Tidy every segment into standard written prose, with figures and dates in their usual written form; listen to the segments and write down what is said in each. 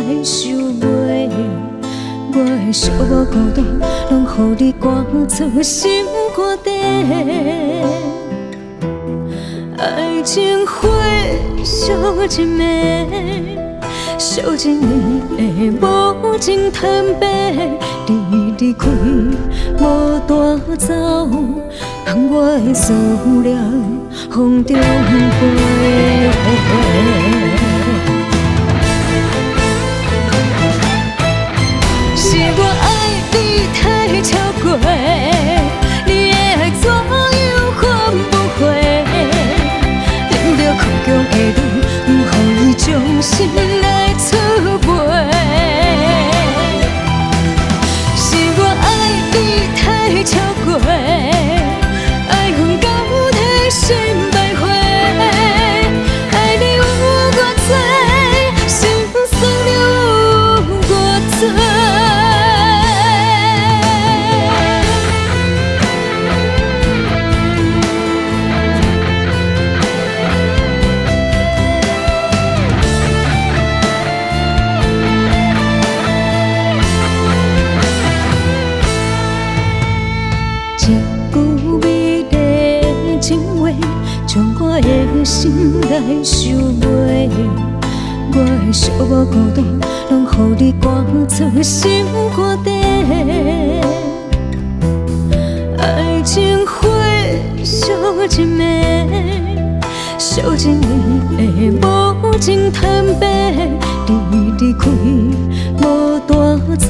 来收尾。我的寂寞孤单，拢予你赶出心肝底。爱情火烧一暝，烧一年的无情坦白。你离开，无带走，让我的思念风中飞。是我爱你太超过，你的爱怎样换不回？忍着苦强的泪，不予伊将心来出卖。是我爱你太超过，爱恨到底心败灰。爱你有偌多，心酸了有偌多。将我的心来收尾，我的寂寞孤单，拢予你赶出心肝底。爱情火烧一暝，烧一年的无情坦白。你离开，无带走，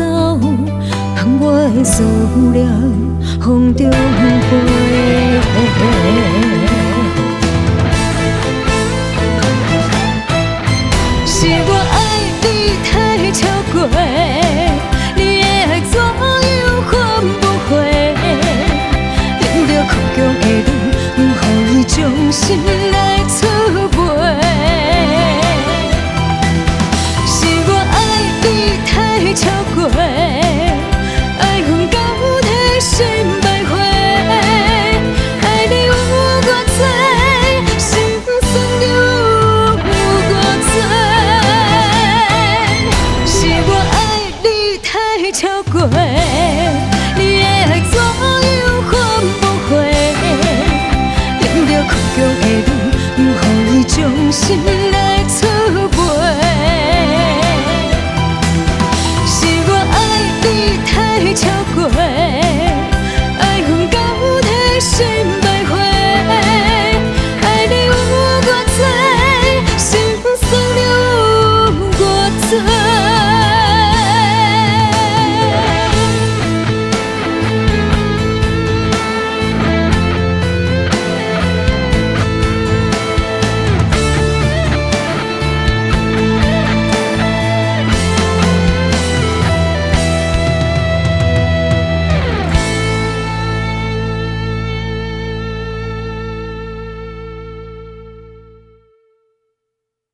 让我的思念风中飞。是我。